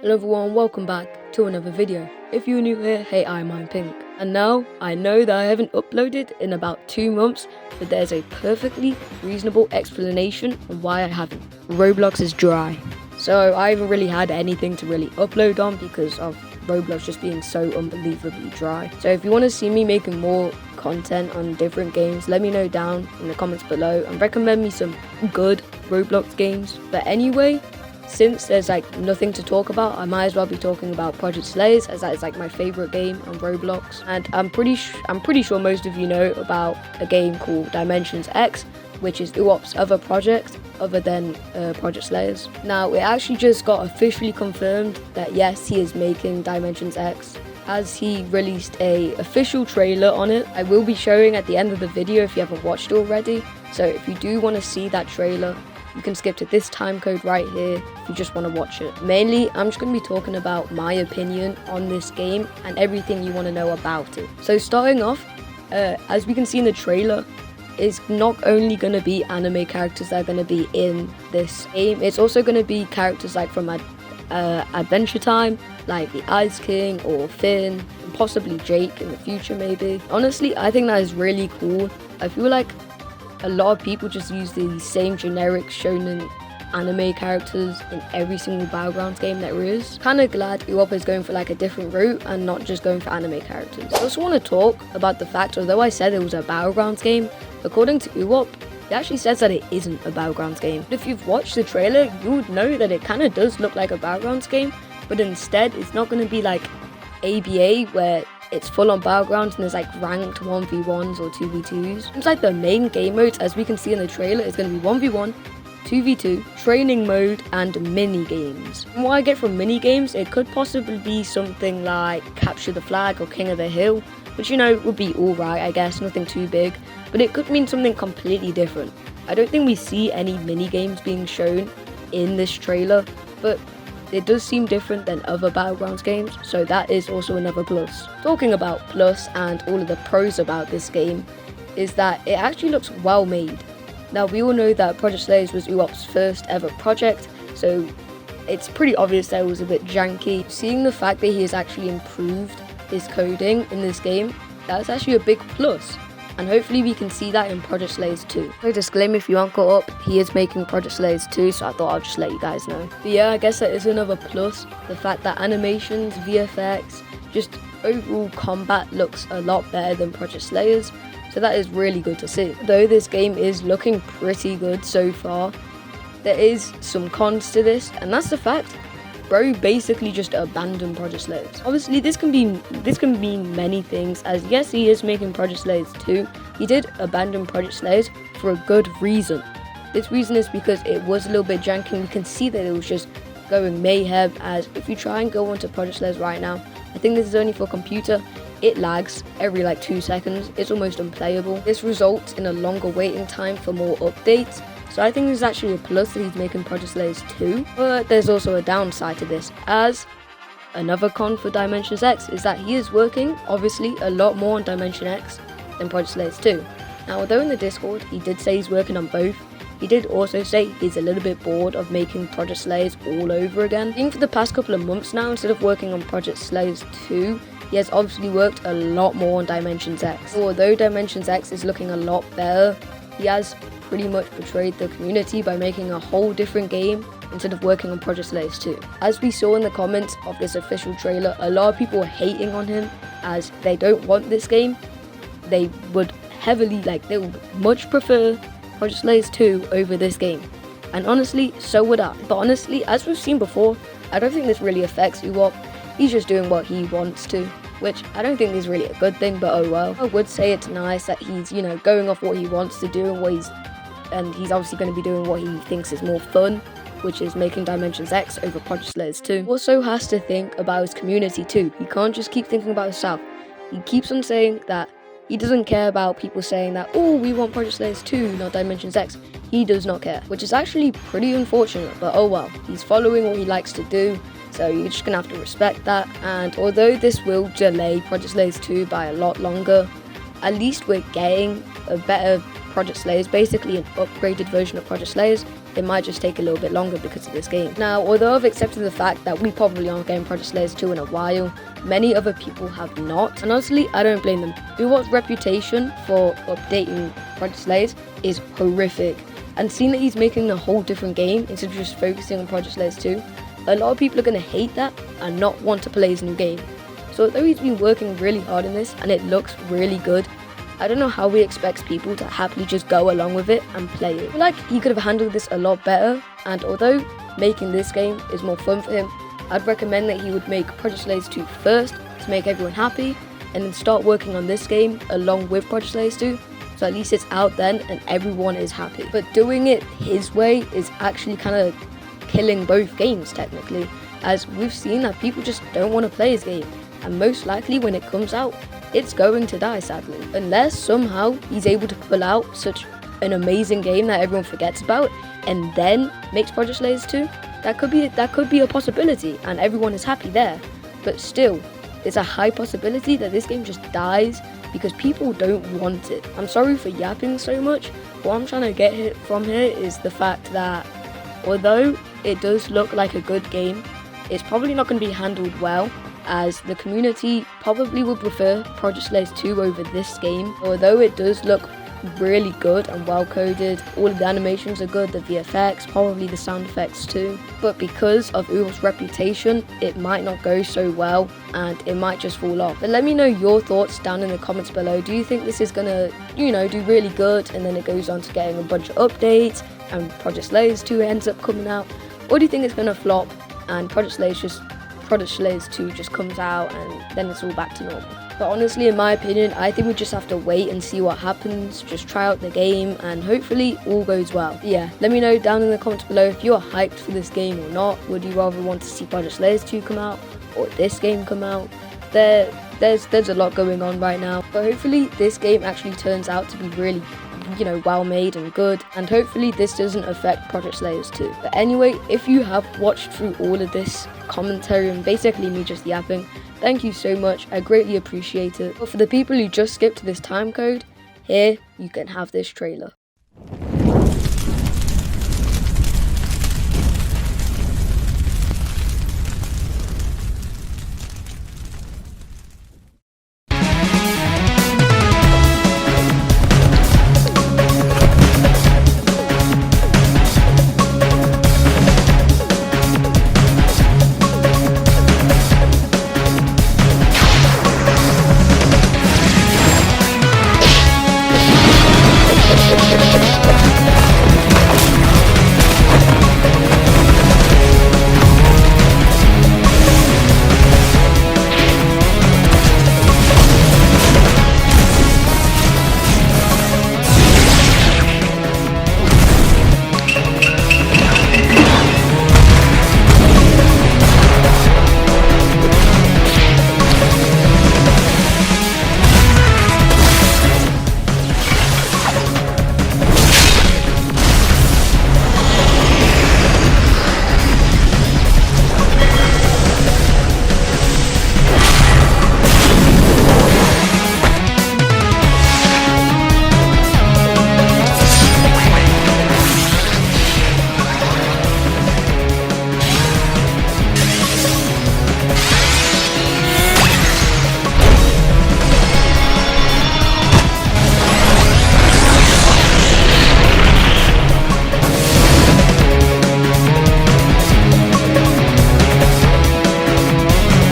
Hello everyone, welcome back to another video. If you're new here, hey, I'm Pink. And now, I know that I haven't uploaded in about 2 months, but there's a perfectly reasonable explanation on why I haven't. Roblox is dry. So I haven't really had anything to really upload on because of Roblox just being so unbelievably dry. So if you want to see me making more content on different games, let me know down in the comments below and recommend me some good Roblox games. But anyway, since there's nothing to talk about, I might as well be talking about Project Slayers, as that is my favorite game on Roblox. And I'm pretty sure most of you know about a game called Dimensions X, which is awhile's other project other than Project Slayers. Now, it actually just got officially confirmed that yes, he is making Dimensions X, as he released a official trailer on it. I will be showing at the end of the video if you haven't watched it already. So if you do want to see that trailer, you can skip to this time code right here if you just want to watch it. Mainly, I'm just going to be talking about my opinion on this game and everything you want to know about it. So starting off, as we can see in the trailer, it's not only going to be anime characters that are going to be in this game, it's also going to be characters from Adventure Time, like the Ice King or Finn, and possibly Jake in the future maybe. Honestly, I think that is really cool. I feel like a lot of people just use the same generic shonen anime characters in every single Battlegrounds game there is. Kinda glad awhile is going for a different route and not just going for anime characters. I also want to talk about the fact, although I said it was a Battlegrounds game, according to awhile, it actually says that it isn't a Battlegrounds game. But if you've watched the trailer, you would know that it kinda does look like a Battlegrounds game, but instead it's not going to be like ABA where it's full on Battlegrounds and there's ranked 1v1s or 2v2s. It's the main game modes, as we can see in the trailer, is going to be 1v1, 2v2, training mode, and mini games. And what I get from mini games, it could possibly be something like Capture the Flag or King of the Hill, which would be alright, I guess, nothing too big, but it could mean something completely different. I don't think we see any mini games being shown in this trailer, but it does seem different than other Battlegrounds games, so that is also another plus. Talking about plus and all of the pros about this game is that it actually looks well made. Now, we all know that Project Slayers was awhile's first ever project, so it's pretty obvious that it was a bit janky. Seeing the fact that he has actually improved his coding in this game, that's actually a big plus. And hopefully we can see that in Project Slayers 2. So disclaimer, if you aren't caught up, he is making Project Slayers 2, so I thought I'll just let you guys know. But yeah, I guess that is another plus. The fact that animations, VFX, just overall combat looks a lot better than Project Slayers. So that is really good to see. Though this game is looking pretty good so far, there is some cons to this, and that's the fact bro basically just abandoned Project Slayers. Obviously, this can mean many things, as yes, he is making Project Slayers 2. He did abandon Project Slayers for a good reason. This reason is because it was a little bit janky, and we can see that it was just going mayhem, as if you try and go onto Project Slayers right now, I think this is only for computer, it lags every 2 seconds. It's almost unplayable. This results in a longer waiting time for more updates. So I think it's actually a plus that he's making Project Slayers 2, but there's also a downside to this, as another con for Dimensions X is that he is working, obviously, a lot more on Dimension X than Project Slayers 2. Now, although in the Discord he did say he's working on both, he did also say he's a little bit bored of making Project Slayers all over again. I think for the past couple of months now, instead of working on Project Slayers 2, he has obviously worked a lot more on Dimensions X. Although Dimensions X is looking a lot better, he has pretty much betrayed the community by making a whole different game instead of working on Project Slayers 2. As we saw in the comments of this official trailer, a lot of people were hating on him as they don't want this game. They would they would much prefer Project Slayers 2 over this game. And honestly, so would I. But honestly, as we've seen before, I don't think this really affects awhile. He's just doing what he wants to, which I don't think is really a good thing, but oh well. I would say it's nice that he's, going off what he wants to do and he's obviously going to be doing what he thinks is more fun, which is making Dimensions X over Project Slayers 2. Also has to think about his community too. He can't just keep thinking about himself. He keeps on saying that he doesn't care about people saying that, oh, we want Project Slayers 2, not Dimensions X. He does not care, which is actually pretty unfortunate, but oh well. He's following what he likes to do, so you're just gonna have to respect that. And although this will delay Project Slayers 2 by a lot longer, at least we're getting a better Project Slayers, basically an upgraded version of Project Slayers, it might just take a little bit longer because of this game. Now, although I've accepted the fact that we probably aren't getting Project Slayers 2 in a while, many other people have not, and honestly, I don't blame them. Uwat's reputation for updating Project Slayers is horrific, and seeing that he's making a whole different game instead of just focusing on Project Slayers 2, a lot of people are going to hate that and not want to play his new game. So although he's been working really hard in this and it looks really good, I don't know how he expects people to happily just go along with it and play it. I feel like he could have handled this a lot better, and although making this game is more fun for him, I'd recommend that he would make Project Slayers 2 first to make everyone happy, and then start working on this game along with Project Slayers 2, so at least it's out then and everyone is happy. But doing it his way is actually kind of killing both games technically, as we've seen that people just don't want to play his game, and most likely when it comes out, it's going to die sadly. Unless somehow he's able to pull out such an amazing game that everyone forgets about and then makes Project Slayers 2, that could be a possibility and everyone is happy there. But still, it's a high possibility that this game just dies because people don't want it. I'm sorry for yapping so much. What I'm trying to get from here is the fact that although it does look like a good game, it's probably not going to be handled well, as the community probably would prefer Project Slayers 2 over this game. Although it does look really good and well coded, all of the animations are good, the VFX, probably the sound effects too, but because of Uwat's reputation, it might not go so well and it might just fall off. But let me know your thoughts down in the comments below. Do you think this is gonna, do really good and then it goes on to getting a bunch of updates and Project Slayers 2 ends up coming out? Or do you think it's gonna flop and Project Slayers 2 just comes out and then it's all back to normal? But honestly, in my opinion, I think we just have to wait and see what happens, just try out the game and hopefully all goes well. But yeah, let me know down in the comments below if you're hyped for this game or not. Would you rather want to see Project Slayers 2 come out or this game come out? There's a lot going on right now, but hopefully this game actually turns out to be really well made and good, and hopefully this doesn't affect Project Slayers 2. But anyway, if you have watched through all of this commentary and basically me just yapping, thank you so much, I greatly appreciate it. But for the people who just skipped to this time code, here you can have this trailer.